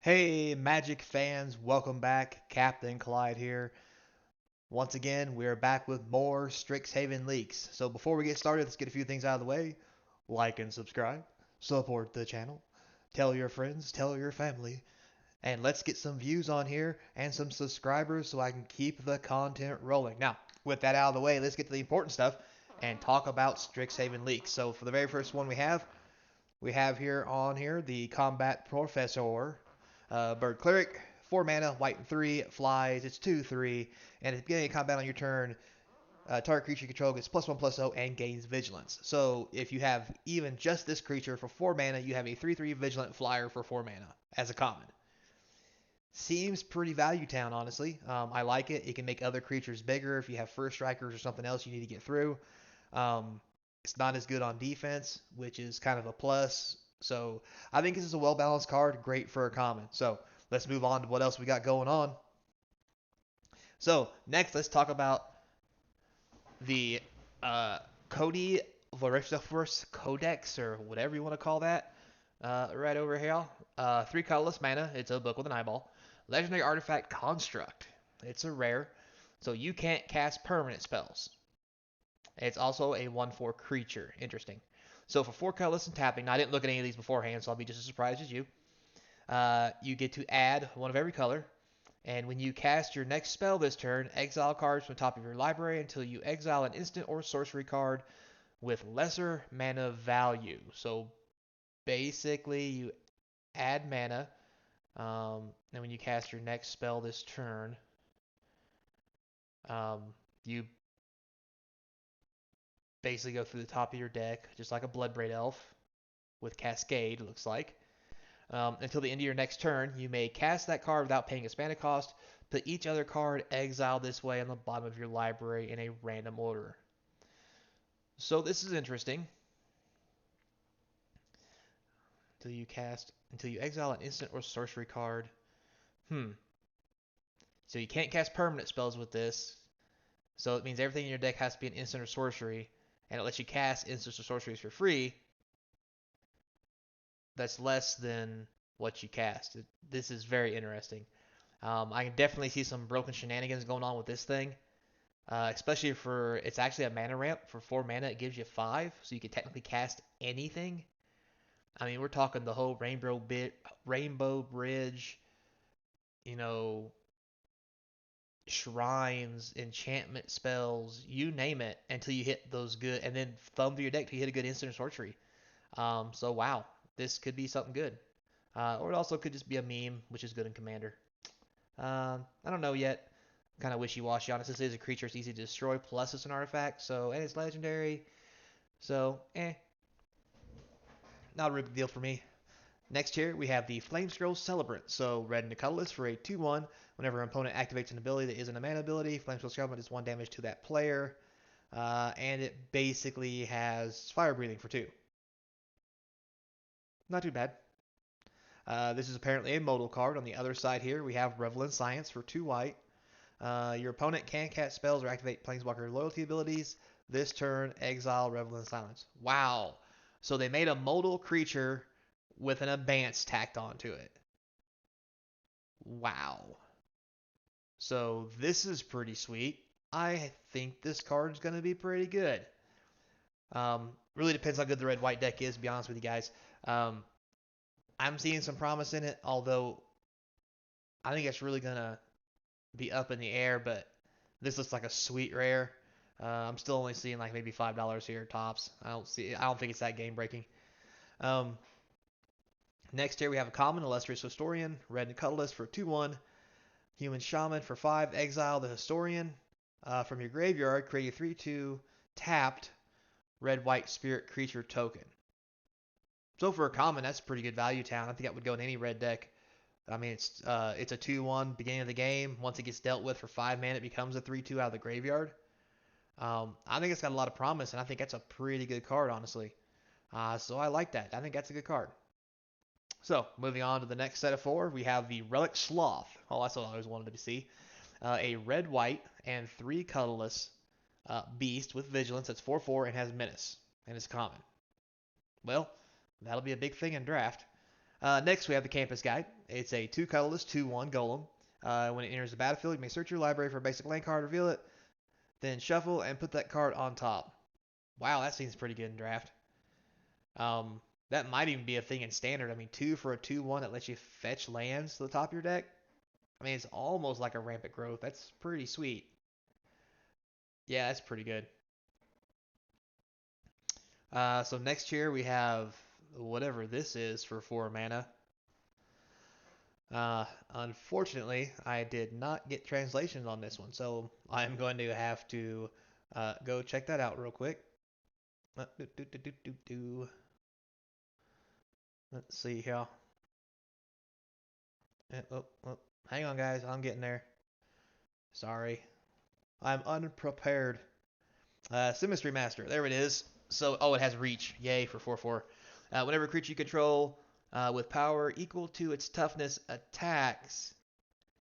Hey, Magic fans, welcome back. Captain Clyde here. Once again, we're back with more Strixhaven leaks. So before we get started, let's get a few things out of the way. Like and subscribe, support the channel, tell your friends, tell your family, and let's get some views on here and some subscribers so I can keep the content rolling. Now, with that out of the way, let's get to the important stuff and talk about Strixhaven leaks. So for the very first one we have here the Combat Professor, Bird Cleric, 4 mana, white and 3, it flies, it's 2/3, and at the beginning of combat on your turn, target creature you control gets +1/+0 and gains Vigilance. So if you have even just this creature for 4 mana, you have a 3/3 Vigilant Flyer for 4 mana as a common. Seems pretty value town, honestly. I like it. It can make other creatures bigger if you have first strikers or something else you need to get through. Um, it's not as good on defense, which is kind of a plus. So I think this is a well balanced card, great for a common. So let's move on to what else we got going on. So next, let's talk about the Cody Vorexoforce Codex, or whatever you want to call that. Right over here. 3 colorless mana. It's a book with an eyeball. Legendary artifact Construct. It's a rare, so you can't cast permanent spells. It's also a 1/4 creature. Interesting. So for 4 colorless and tapping, now I didn't look at any of these beforehand, so I'll be just as surprised as you. You get to add one of every color, and when you cast your next spell this turn, exile cards from the top of your library until you exile an instant or sorcery card with lesser mana value. So basically, you add mana, and when you cast your next spell this turn, you basically go through the top of your deck, just like a Bloodbraid Elf with Cascade, it looks like. Until the end of your next turn, you may cast that card without paying its mana cost. Put each other card exiled this way on the bottom of your library in a random order. So this is interesting. Until you exile an instant or sorcery card. So you can't cast permanent spells with this. So it means everything in your deck has to be an instant or sorcery, and it lets you cast instants or sorceries for free. That's less than what you cast. This is very interesting. I can definitely see some broken shenanigans going on with this thing, especially for it's actually a mana ramp. For 4 mana, it gives you 5, so you can technically cast anything. I mean, we're talking the whole Rainbow Bridge, you know, shrines, enchantment spells, you name it, until you hit those good, and then thumb through your deck till you hit a good instant or sorcery. So wow, this could be something good. Or it also could just be a meme, which is good in Commander. I don't know yet. Kind of wishy-washy on it. This is a creature it's easy to destroy, plus it's an artifact, so and it's legendary. So, not a real big deal for me. Next here, we have the Flame Scroll Celebrant. So, red and a colorless for a 2/1. Whenever an opponent activates an ability that isn't a mana ability, Flame Scroll Celebrant does 1 damage to that player. And it basically has Fire Breathing for 2. Not too bad. This is apparently a modal card. On the other side here, we have Revel in Science for 2 white. Your opponent can cast spells or activate Planeswalker loyalty abilities. This turn, exile Revel in Silence. Wow. So they made a modal creature with an advance tacked onto it. Wow. So this is pretty sweet. I think this card is going to be pretty good. Really depends how good the red-white deck is, to be honest with you guys. Um, I'm seeing some promise in it, although I think it's really going to be up in the air, but this looks like a sweet rare. I'm still only seeing like maybe $5 here tops. I don't think it's that game breaking. Um, Next here we have a common illustrious historian, red and colorless for 2/1. Human shaman for 5. Exile the historian from your graveyard. Create a 3/2 tapped red white spirit creature token. So for a common, that's pretty good value town. I think that would go in any red deck. I mean, it's a 2/1 beginning of the game. Once it gets dealt with for 5 mana, it becomes a 3/2 out of the graveyard. I think it's got a lot of promise, and I think that's a pretty good card, honestly. So I like that. I think that's a good card. So moving on to the next set of 4, we have the Relic Sloth. Oh, that's what I always wanted to see. A red, white, and 3 colorless beast with vigilance that's 4/4 and has menace, and it's common. Well, that'll be a big thing in draft. Next, we have the Campus Guide. It's a 2 colorless, 2/1 golem. When it enters the battlefield, you may search your library for a basic land card, reveal it, then shuffle and put that card on top. Wow, that seems pretty good in draft. That might even be a thing in standard. I mean, 2 for a 2/1 that lets you fetch lands to the top of your deck. I mean, it's almost like a rampant growth. That's pretty sweet. Yeah, that's pretty good. So next here we have whatever this is for 4 mana. Unfortunately, I did not get translations on this one, so I'm going to have to go check that out real quick. Let's see here. Hang on, guys. I'm getting there. Sorry. I'm unprepared. Symmetry Master. There it is. So, it has reach. Yay for 4/4. Whenever a creature you control with power equal to its toughness attacks,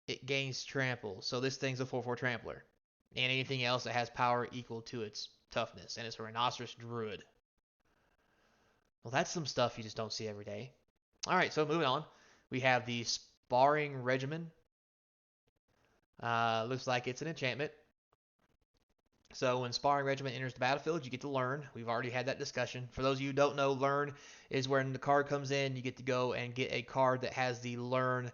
it gains trample. So this thing's a 4/4 trampler. And anything else that has power equal to its toughness. And it's a Rhinoceros Druid. Well, that's some stuff you just don't see every day. Alright, so moving on. We have the Sparring Regimen. Looks like it's an enchantment. So when Sparring Regiment enters the battlefield, you get to learn. We've already had that discussion. For those of you who don't know, learn is when the card comes in, you get to go and get a card that has the learn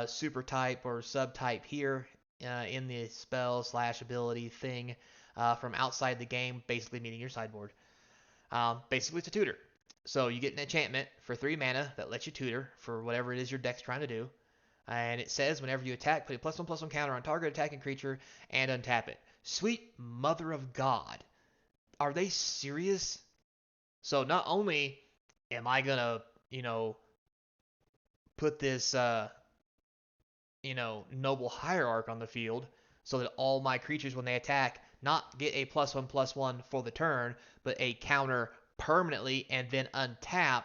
super type or subtype here in the spell / ability thing from outside the game, basically meaning your sideboard. Basically, it's a tutor. So you get an enchantment for 3 mana that lets you tutor for whatever it is your deck's trying to do. And it says whenever you attack, put a +1/+1 counter on target attacking creature and untap it. Sweet mother of God. Are they serious? So not only am I going to, put this, noble hierarch on the field so that all my creatures, when they attack, not get a +1/+1 for the turn, but a counter permanently and then untap.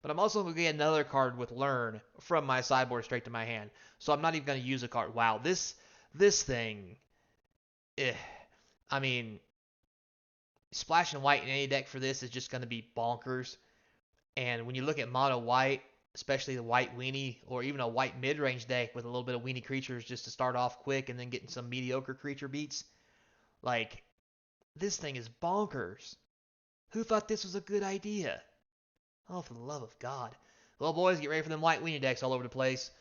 But I'm also going to get another card with learn from my sideboard straight to my hand. So I'm not even going to use a card. Wow, this thing... I mean, splashing white in any deck for this is just going to be bonkers. And when you look at mono white, especially the white weenie, or even a white mid-range deck with a little bit of weenie creatures just to start off quick and then getting some mediocre creature beats, like, this thing is bonkers. Who thought this was a good idea? Oh, for the love of God. Well, boys, get ready for them white weenie decks all over the place.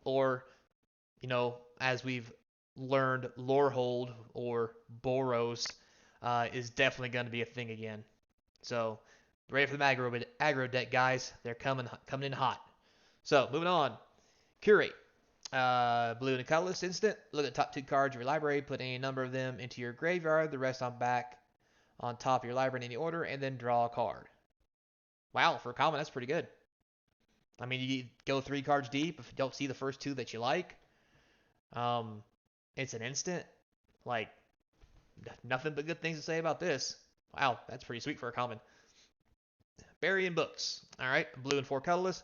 Or, as we've learned, Lorehold or Boros is definitely going to be a thing again. So, ready for the aggro deck, guys. They're coming in hot. So, moving on. Curate. Blue and colorless instant. Look at the top 2 cards of your library. Put any number of them into your graveyard. The rest on top of your library in any order. And then draw a card. Wow, for a common, that's pretty good. I mean, you go 3 cards deep if you don't see the first 2 that you like. It's an instant. Like, nothing but good things to say about this. Wow, that's pretty sweet for a common. Burying Books. All right, blue and 4 colorless.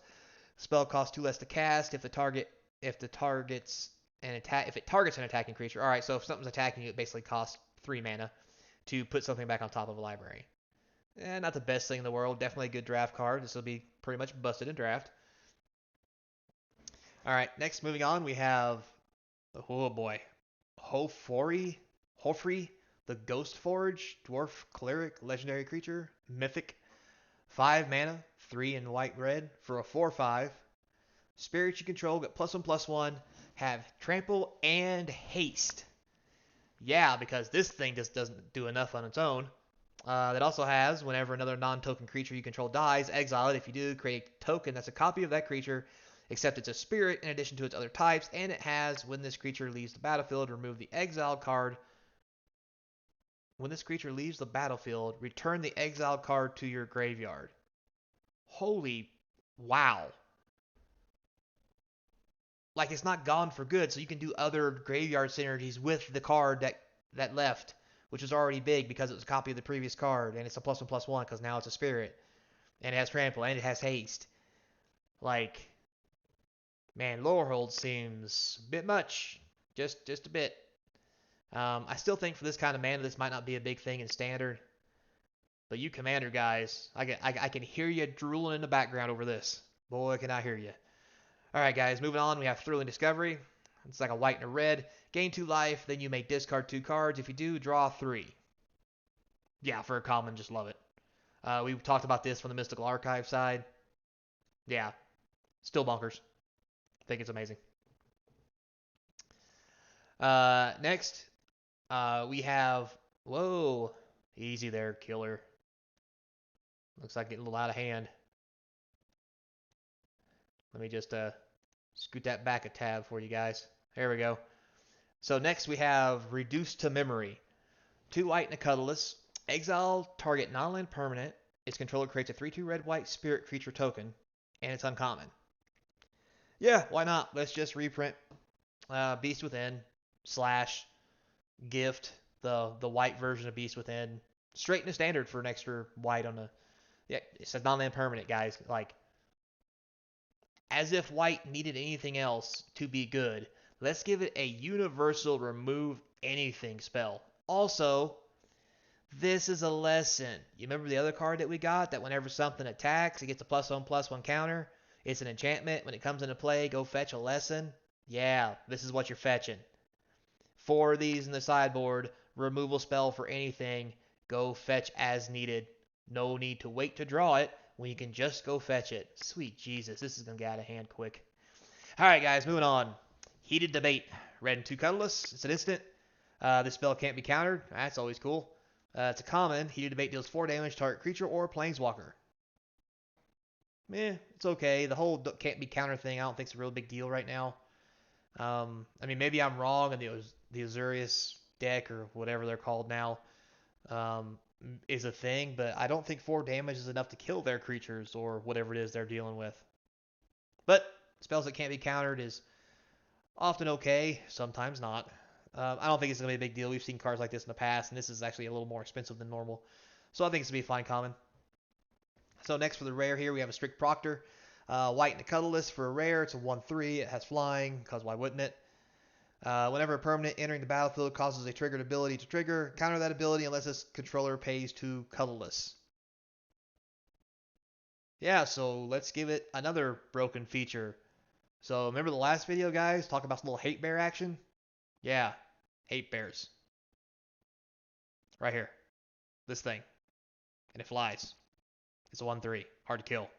Spell costs 2 less to cast if it targets an attacking creature. All right, so if something's attacking you, it basically costs 3 mana to put something back on top of a library. Not the best thing in the world. Definitely a good draft card. This will be pretty much busted in draft. All right, next, moving on, we have, oh boy, Hofri, the Ghost Forge, Dwarf Cleric, legendary creature, mythic, 5 mana, 3 in white red for a 4/5. Spirits you control get +1/+1, have trample and haste. Yeah, because this thing just doesn't do enough on its own. That also has, whenever another non-token creature you control dies, exile it. If you do, create a token that's a copy of that creature, except it's a spirit in addition to its other types, and it has, when this creature leaves the battlefield, remove the exiled card. When this creature leaves the battlefield, return the exiled card to your graveyard. Holy wow. Like, it's not gone for good, so you can do other graveyard synergies with the card that left, which is already big because it was a copy of the previous card, and it's a +1/+1 because now it's a spirit, and it has trample, and it has haste. Like, man, Lorehold seems a bit much, just a bit. I still think for this kind of mana, this might not be a big thing in standard, but you commander guys, I can hear you drooling in the background over this. Boy, can I hear you. All right, guys, moving on. We have Thrilling Discovery. It's like a white and a red. Gain 2 life, then you may discard 2 cards. If you do, draw 3. Yeah, for a common, just love it. We talked about this from the Mystical Archive side. Yeah, still bonkers. Think it's amazing. Next, we have. Whoa, easy there, killer. Looks like getting a little out of hand. Let me just scoot that back a tab for you guys. There we go. So next we have Reduced to Memory. 2 white and a colorless. Exile target non-land permanent. Its controller creates a 3/2 red-white spirit creature token, and it's uncommon. Yeah, why not? Let's just reprint Beast Within slash gift the white version of Beast Within straight into standard for an extra white on the. Yeah, it says non-land permanent, guys. Like, as if white needed anything else to be good. Let's give it a universal remove anything spell. Also, this is a lesson. You remember the other card that we got? That whenever something attacks, it gets a +1/+1 counter. It's an enchantment. When it comes into play, go fetch a lesson. Yeah, this is what you're fetching. 4 of these in the sideboard. Removal spell for anything. Go fetch as needed. No need to wait to draw it when you can just go fetch it. Sweet Jesus, this is going to get out of hand quick. Alright, guys, moving on. Heated Debate. Red and 2 colorless. It's an instant. This spell can't be countered. That's always cool. It's a common. Heated Debate deals 4 damage to target creature or planeswalker. It's okay. The whole can't be counter thing, I don't think it's a real big deal right now. I mean, maybe I'm wrong, and the Azurius deck or whatever they're called now um, is a thing, but I don't think 4 damage is enough to kill their creatures or whatever it is they're dealing with. But spells that can't be countered is often okay, sometimes not. I don't think it's going to be a big deal. We've seen cards like this in the past, and this is actually a little more expensive than normal. So I think it's going to be fine common. So next for the rare here, we have a Strict Proctor. White and a colorless for a rare. It's a 1/3. It has flying, because why wouldn't it? Whenever a permanent entering the battlefield causes a triggered ability to trigger, counter that ability unless its controller pays 2 colorless. Yeah, so let's give it another broken feature. So remember the last video, guys? Talk about some little hate bear action? Yeah, hate bears. Right here. This thing. And it flies. It's a 1/3. Hard to kill.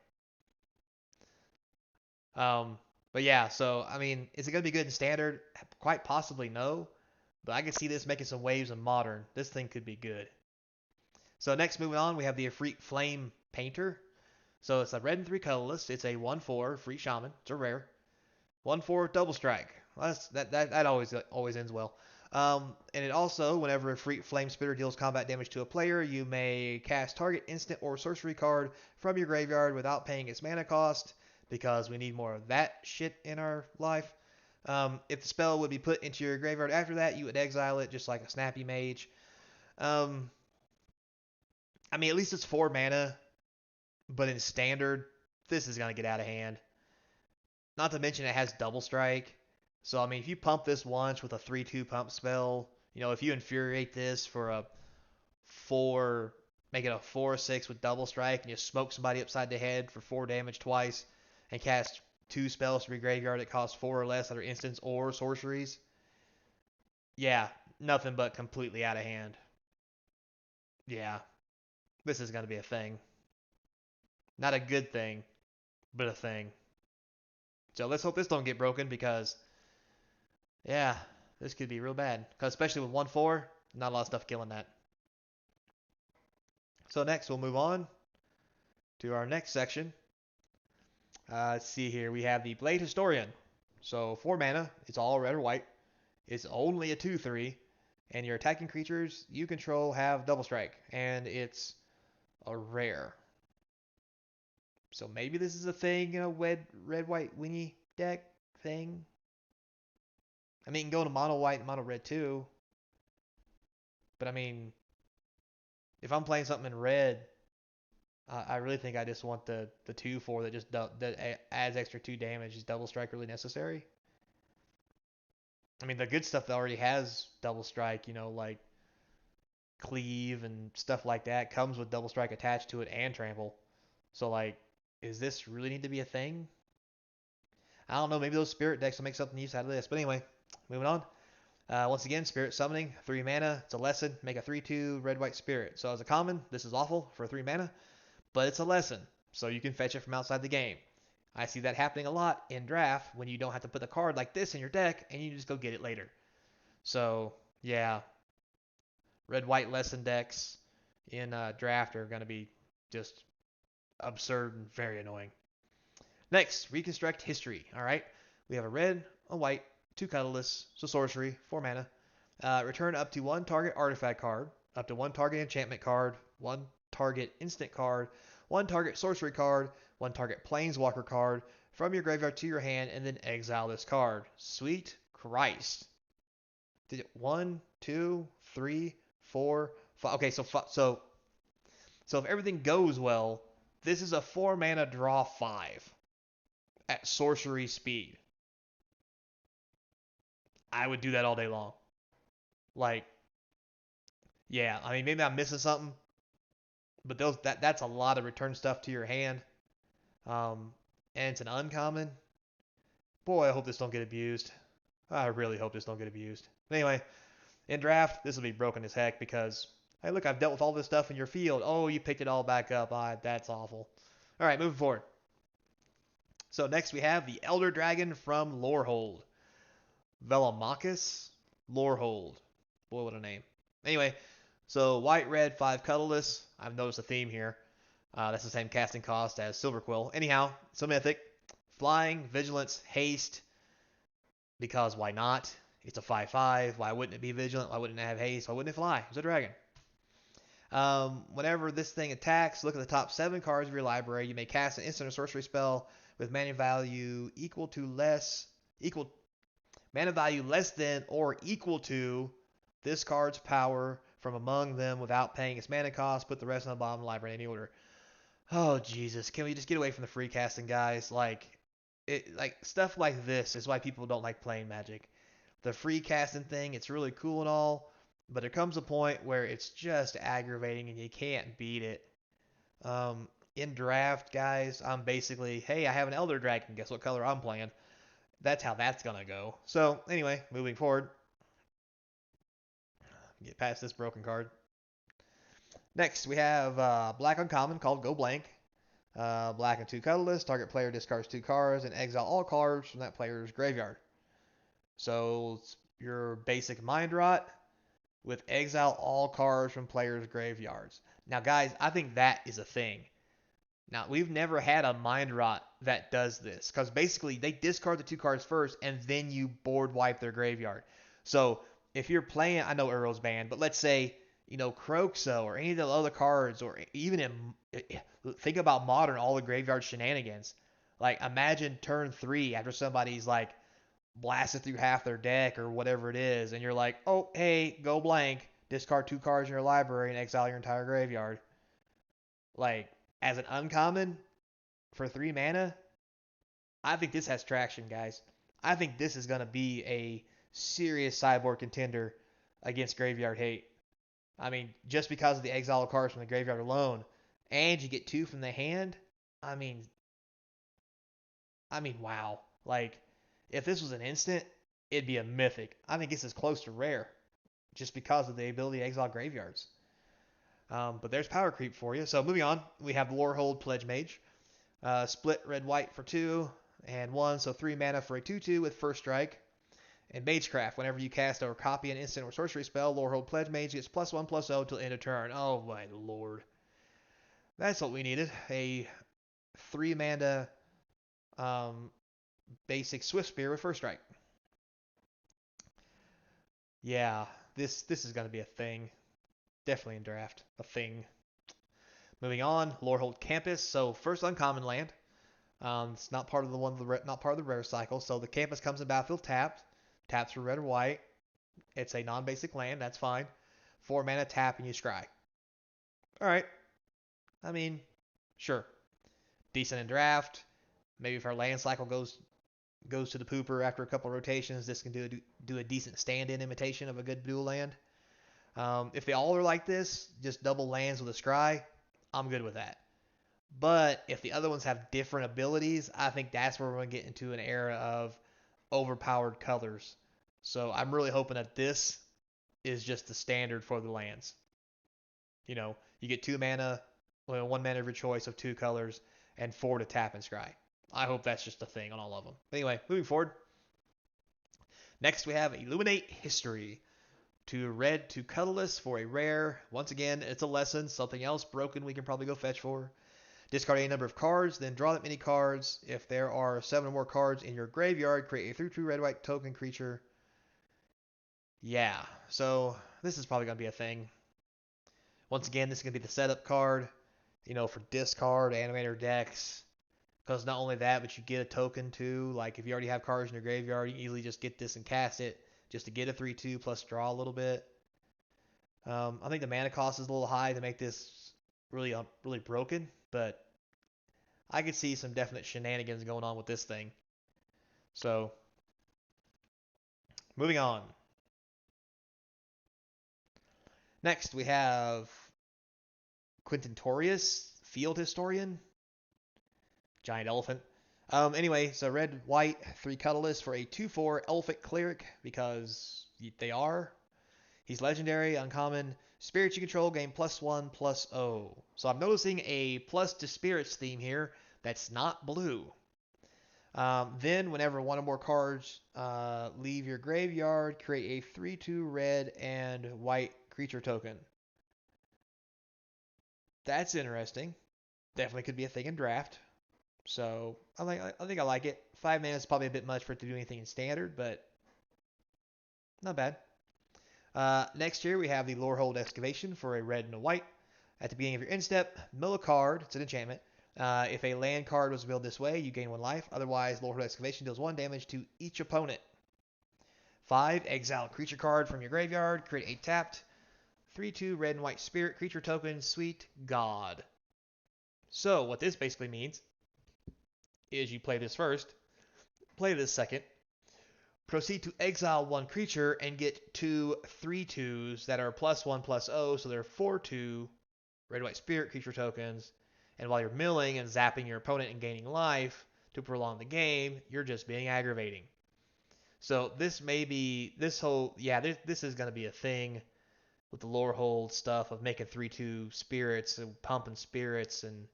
But yeah, so I mean, is it going to be good in standard? Quite possibly no. But I can see this making some waves in modern. This thing could be good. So next, moving on, we have the Efreet Flame Painter. So it's a red and 3 colorless. It's a 1/4 free shaman. It's a rare. 1/4 double strike. Well, that always ends well. And it also, whenever a Flame Spitter deals combat damage to a player, you may cast target instant or sorcery card from your graveyard without paying its mana cost, because we need more of that shit in our life. If the spell would be put into your graveyard after that, you would exile it just like a Snappy Mage. I mean, at least it's 4 mana, but in standard, this is going to get out of hand. Not to mention it has double strike. So, I mean, if you pump this once with a 3/2 pump spell, if you infuriate this for a 4, make it a 4/6 with double strike, and you smoke somebody upside the head for 4 damage twice, and cast 2 spells from your graveyard that cost 4 or less that are instants or sorceries, yeah, nothing but completely out of hand. Yeah, this is going to be a thing. Not a good thing, but a thing. So let's hope this don't get broken, because, yeah, this could be real bad. Because especially with 1/4, not a lot of stuff killing that. So next, we'll move on to our next section. Let's see here. We have the Blade Historian. So 4 mana. It's all red or white. It's only a 2/3. And your attacking creatures you control have double strike. And it's a rare. So maybe this is a thing in a red white wingy deck thing. I mean, you can go to mono white and mono red too. But I mean, if I'm playing something in red, I really think I just want the 2/4 that just that adds extra 2 damage. Is double strike really necessary? I mean, the good stuff that already has double strike, like cleave and stuff like that, comes with double strike attached to it and trample. So like, Is this really need to be a thing? I don't know. Maybe those spirit decks will make something use out of this. But anyway, moving on. Once again, Spirit Summoning, 3 mana. It's a lesson. Make a 3/2 red-white spirit. So as a common, this is awful for 3 mana, but it's a lesson. So you can fetch it from outside the game. I see that happening a lot in draft when you don't have to put a card like this in your deck and you just go get it later. So yeah, red-white lesson decks in draft are going to be just absurd and very annoying. Next, reconstruct history. All right, we have a red, a white, 2 colorless, so sorcery, 4 mana. Return up to 1 target artifact card, up to 1 target enchantment card, 1 target instant card, 1 target sorcery card, 1 target planeswalker card from your graveyard to your hand, and then exile this card. Sweet Christ. Did it 1, 2, 3, 4, 5? Okay, so if everything goes well, this is a 4 mana draw 5 at sorcery speed. I would do that all day long. Like, yeah, I mean maybe I'm missing something, but that's a lot of return stuff to your hand. And it's an uncommon. Boy, I hope this don't get abused. I really hope this don't get abused. But anyway, in draft, this will be broken as heck because hey, look, I've dealt with all this stuff in your field. Oh, you picked it all back up. That's awful. All right, moving forward. So next we have the Elder Dragon from Lorehold. Velomachus Lorehold. Boy, what a name. Anyway, so white, red, 5 colorless. I've noticed a theme here. That's the same casting cost as Silver Quill. Anyhow, it's a mythic. Flying, vigilance, haste. Because why not? It's a 5/5. Why wouldn't it be vigilant? Why wouldn't it have haste? Why wouldn't it fly? It's a dragon. Whenever this thing attacks, look at the top 7 cards of your library. You may cast an instant or sorcery spell with mana value equal mana value less than or equal to this card's power from among them without paying its mana cost. Put the rest on the bottom of the library in any order. Oh Jesus, can we just get away from the free casting, guys? Like stuff like this is why people don't like playing Magic. The free casting thing, it's really cool and all, but there comes a point where it's just aggravating and you can't beat it. In draft, guys, I'm basically, hey, I have an Elder Dragon. Guess what color I'm playing? That's how that's gonna go. So anyway, moving forward, get past this broken card. Next, we have black uncommon called Go Blank. Black and 2 colorless. Target player discards 2 cards and exile all cards from that player's graveyard. So it's your basic mind rot with exile all cards from players' graveyards. Now, guys, I think that is a thing. Now, we've never had a mind rot that does this because basically they discard the 2 cards first and then you board wipe their graveyard. So if you're playing, I know Urrow's banned, but let's say Croxo or any of the other cards, or even think about modern, all the graveyard shenanigans. Like imagine turn 3 after somebody's like blasted through half their deck or whatever it is, and you're like, oh hey, go blank, discard 2 cards in your library and exile your entire graveyard. Like as an uncommon for 3 mana, I think this has traction, guys. I think this is gonna be a serious sideboard contender against Graveyard Hate. I mean, just because of the exile cards from the graveyard alone, and you get 2 from the hand. I mean, wow. Like, if this was an instant, it'd be a mythic. I think this is close to rare, just because of the ability to exile graveyards. But there's power creep for you. So moving on, we have Lorehold Pledge Mage. Split red white for 2 and 1, so 3 mana for a 2/2 with first strike. And Magecraft, whenever you cast or copy an instant or sorcery spell, Lorehold Pledge Mage gets +1/+0 till end of turn. Oh my lord. That's what we needed. A 3 mana basic Swift Spear with first strike. Yeah, this is going to be a thing. Definitely in draft. A thing. Moving on, Lorehold Campus. So first uncommon land. It's not part of not part of the rare cycle. So the campus comes in battlefield tapped. Taps for red or white. It's a non-basic land. That's fine. 4 mana tap and you scry. All right. I mean, sure. Decent in draft. Maybe if our land cycle goes to the pooper after a couple rotations, this can do a decent stand-in imitation of a good dual land. If they all are like this, just double lands with a scry, I'm good with that. But if the other ones have different abilities, I think that's where we're going to get into an era of overpowered colors. So I'm really hoping that this is just the standard for the lands. You know, you get 2 mana, well, 1 mana of your choice of 2 colors, and 4 to tap and scry. I hope that's just a thing on all of them. Anyway, moving forward. Next we have Illuminate History. 2 red, 2 colorless for a rare. Once again, it's a lesson. Something else broken we can probably go fetch for. Discard a number of cards, then draw that many cards. If there are 7 or more cards in your graveyard, create a 3/2 red-white token creature. Yeah, so this is probably going to be a thing. Once again, this is going to be the setup card, for discard, animator decks. Because not only that, but you get a token too. Like if you already have cards in your graveyard, you can easily just get this and cast it just to get a 3/2 plus draw a little bit. I think the mana cost is a little high to make this really broken, but I could see some definite shenanigans going on with this thing. So, moving on. Next, we have Quintentorius, Field Historian, Giant Elephant. Anyway, so red, white, 3 colorless for a 2/4 Elfic Cleric because they are. He's legendary, uncommon. Spirits you control gain +1/+0. So I'm noticing a plus to spirits theme here that's not blue. Then, whenever 1 or more cards leave your graveyard, create a 3/2 red and white creature token. That's interesting. Definitely could be a thing in draft. So I think I like it. 5 mana is probably a bit much for it to do anything in standard, but not bad. Next year we have the Lorehold Excavation for a red and a white. At the beginning of your end step, mill a card. It's an enchantment. If a land card was milled this way, you gain 1 life. Otherwise, Lorehold Excavation deals 1 damage to each opponent. 5, exile a creature card from your graveyard. Create a tapped 3/2 red and white spirit creature token, Sweet God. So what this basically means is you play this first, play this second, proceed to exile 1 creature and get 2 3/2s that are +1/+0, so they're 4/2 red white spirit creature tokens. And while you're milling and zapping your opponent and gaining life to prolong the game, you're just being aggravating. So this may be this whole this is going to be a thing with the Lorehold stuff of making 3/2 spirits and pumping spirits, and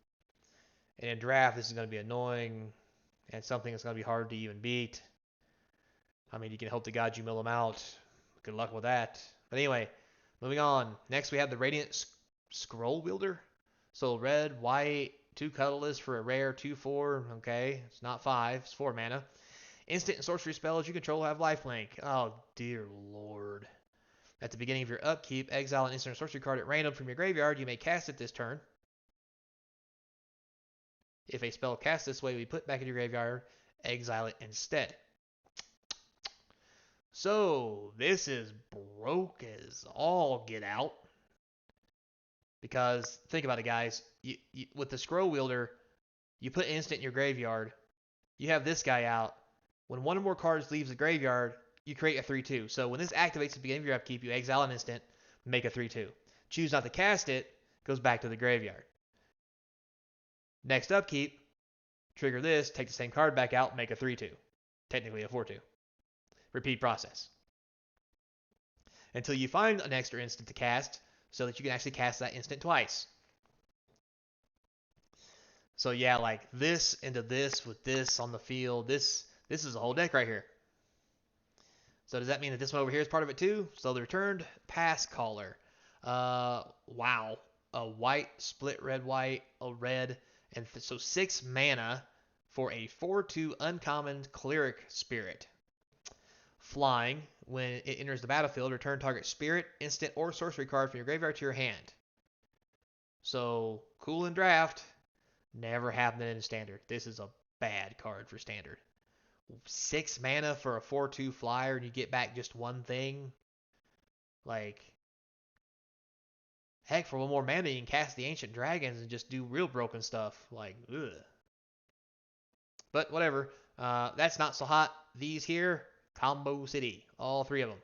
in draft this is going to be annoying and something that's going to be hard to even beat. I mean, you can hope to God you mill them out. Good luck with that. But anyway, moving on. Next we have the Radiant Scroll Wielder. So red, white, 2 colorless for a rare 2/4. Okay, it's not 5, it's 4 mana. Instant and sorcery spells you control have lifelink. Oh dear lord. At the beginning of your upkeep, exile an instant or sorcery card at random from your graveyard. You may cast it this turn. If a spell cast this way will be put back in your graveyard, exile it instead. So this is broke as all get out. Because think about it, guys. With the Scroll Wielder, you put instant in your graveyard. You have this guy out. When 1 or more cards leaves the graveyard, you create a 3/2. So when this activates at the beginning of your upkeep, you exile an instant, make a 3/2. Choose not to cast it, goes back to the graveyard. Next upkeep, trigger this, take the same card back out, make a 3/2. Technically a 4/2. Repeat process. Until you find an extra instant to cast, so that you can actually cast that instant twice. So yeah, like this into this with this on the field, this is a whole deck right here. So does that mean that this one over here is part of it too? So the returned pass caller. Wow. A white, split red, white, a red, and so 6 mana for a 4/2 uncommon cleric spirit. Flying. When it enters the battlefield, return target spirit, instant, or sorcery card from your graveyard to your hand. So cool in draft. Never happening in standard. This is a bad card for standard. 6 mana for a 4/2 flyer and you get back just one thing. Like, heck, for 1 more mana you can cast the Ancient Dragons and just do real broken stuff. Like, ugh. But whatever. That's not so hot. These here, Combo City. All 3 of them.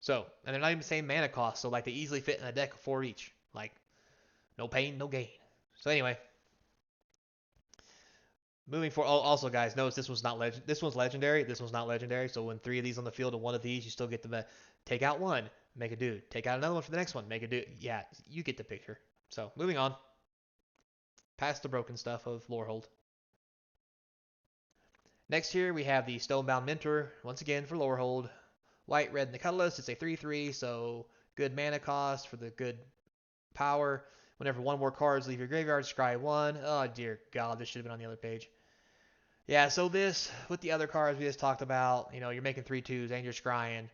So, and they're not even the same mana cost, so like they easily fit in a deck of 4 each. Like, no pain, no gain. So anyway, moving forward. Oh, also, guys, notice this one's not legend. This one's legendary. This one's not legendary. So when 3 of these on the field and 1 of these, you still get to take out one, make a dude. Take out another one for the next one, make a dude. Yeah, you get the picture. So moving on, past the broken stuff of Lorehold. Next here we have the Stonebound Mentor once again for Lorehold. White, red, and the colorless. It's a 3/3, so good mana cost for the good power. Whenever one more cards leave your graveyard, scry one. Oh dear God, this should have been on the other page. Yeah, so this, with the other cards we just talked about, you're making 3/2s and you're scrying,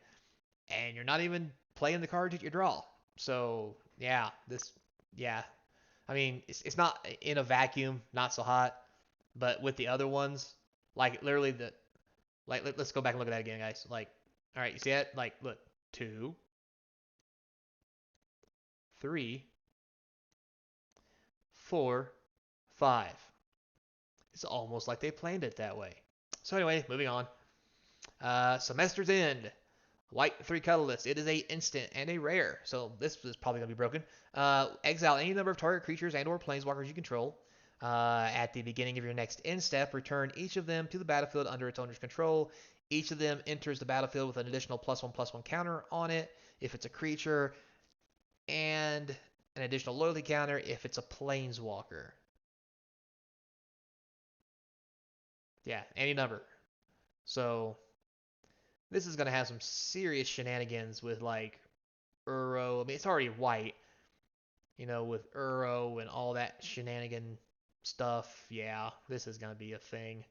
and you're not even playing the cards that you draw. So, yeah. I mean, it's not in a vacuum, not so hot, but with the other ones, like literally let's go back and look at that again, guys. Like, all right, you see that? Like, look, 2, 3, 4, 5. It's almost like they planned it that way. So anyway, moving on. Semester's End. White 3 colorless. It is a instant and a rare, so this is probably gonna be broken. Exile any number of target creatures and or planeswalkers you control. At the beginning of your next end step, return each of them to the battlefield under its owner's control. Each of them enters the battlefield with an additional +1/+1 counter on it if it's a creature, and an additional loyalty counter if it's a planeswalker. Yeah, any number. So this is gonna have some serious shenanigans with like Uro. I mean, it's already white, with Uro and all that shenanigan stuff. Yeah, this is gonna be a thing.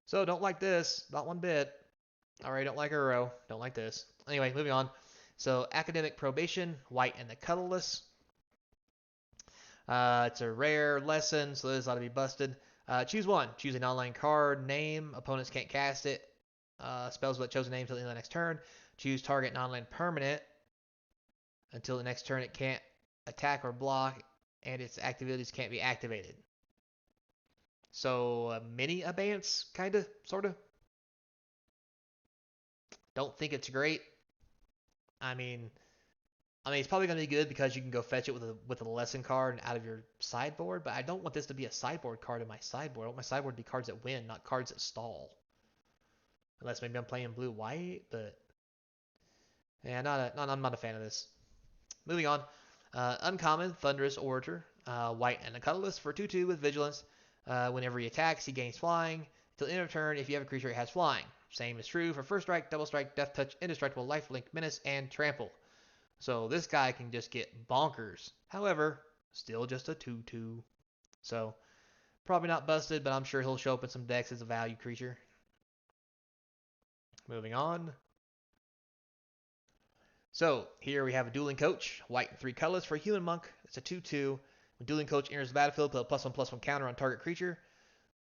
So don't like this, not one bit. Alright, don't like Uro, don't like this. Anyway, moving on. So Academic Probation, white and the colorless. It's a rare lesson, so this ought to be busted. Choose one. Choose an online card name. Opponents can't cast it. Spells with that chosen name until the end of the next turn. Choose target non-land permanent. Until the next turn, it can't attack or block, and its activities can't be activated. So a mini abeyance, kind of, sort of. Don't think it's great. I mean, it's probably going to be good because you can go fetch it with a lesson card out of your sideboard, but I don't want this to be a sideboard card in my sideboard. I want my sideboard to be cards that win, not cards that stall. Unless maybe I'm playing blue-white, but yeah, I'm not a fan of this. Moving on. Uncommon, Thunderous Orator, white and a colorless for 2/2 with Vigilance. Whenever he attacks, he gains flying. Till end of turn, if you have a creature, it has flying. Same is true for First Strike, Double Strike, Death Touch, Indestructible, Lifelink, Menace, and Trample. So this guy can just get bonkers. However, still just a 2/2. So probably not busted, but I'm sure he'll show up in some decks as a value creature. Moving on. So here we have a Dueling Coach, white and 3 colors for a Human Monk. It's a 2/2. When Dueling Coach enters the battlefield, put a +1/+1 counter on target creature.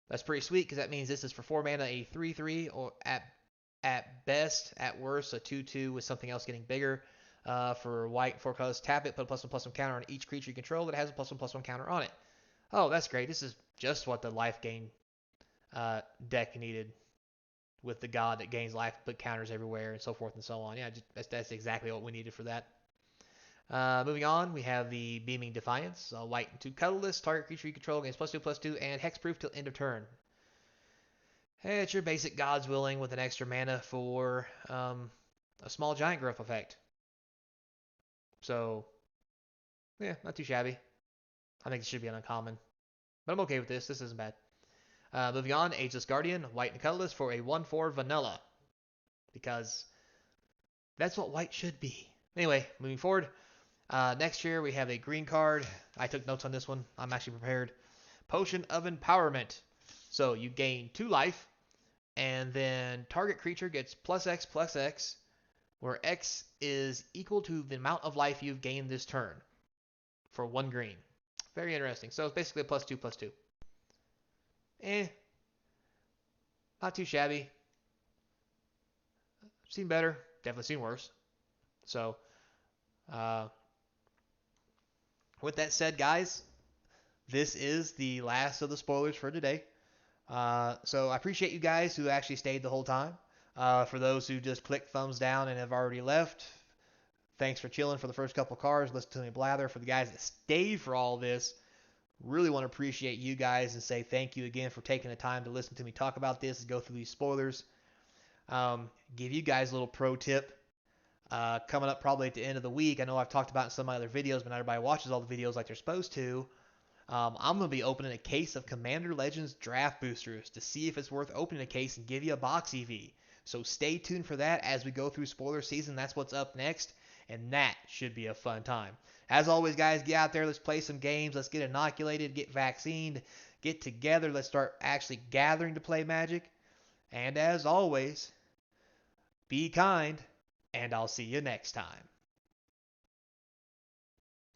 That's pretty sweet because that means this is for 4 mana, a 3/3, or at best, at worst, a 2/2 with something else getting bigger. For white, 4 colors, tap it, put a +1/+1 counter on each creature you control that has a +1/+1 counter on it. Oh, that's great. This is just what the life gain deck needed, with the god that gains life, put counters everywhere, and so forth and so on. Yeah, that's exactly what we needed for that. Moving on, we have the Beaming Defiance, white and 2 colorless, target creature you control gains +2/+2, and hexproof till end of turn. Hey, it's your basic God's Willing with an extra mana for a small giant growth effect. So, yeah, not too shabby. I think it should be an uncommon, but I'm okay with this. This isn't bad. Moving on, Ageless Guardian, white and colorless for a 1/4 vanilla, because that's what white should be. Anyway, moving forward. Next year, we have a green card. I took notes on this one. I'm actually prepared. Potion of Empowerment. So you gain 2 life, and then target creature gets +X/+X, where X is equal to the amount of life you've gained this turn for 1 green. Very interesting. So it's basically a +2/+2. Not too shabby. Seen better. Definitely seen worse. So, uh, with that said, guys, this is the last of the spoilers for today. So I appreciate you guys who actually stayed the whole time. For those who just clicked thumbs down and have already left, thanks for chilling for the first couple cars. Listen to me blather. For the guys that stayed for all this, Really want to appreciate you guys and say thank you again for taking the time to listen to me talk about this and go through these spoilers. Give you guys a little pro tip. Coming up probably at the end of the week. I know I've talked about it in some of my other videos, but not everybody watches all the videos like they're supposed to. I'm going to be opening a case of Commander Legends draft boosters to see if it's worth opening a case and give you a box EV. So stay tuned for that as we go through spoiler season. That's what's up next, and that should be a fun time. As always, guys, get out there. Let's play some games. Let's get inoculated, get vaccinated, get together. Let's start actually gathering to play Magic. And as always, be kind, and I'll see you next time.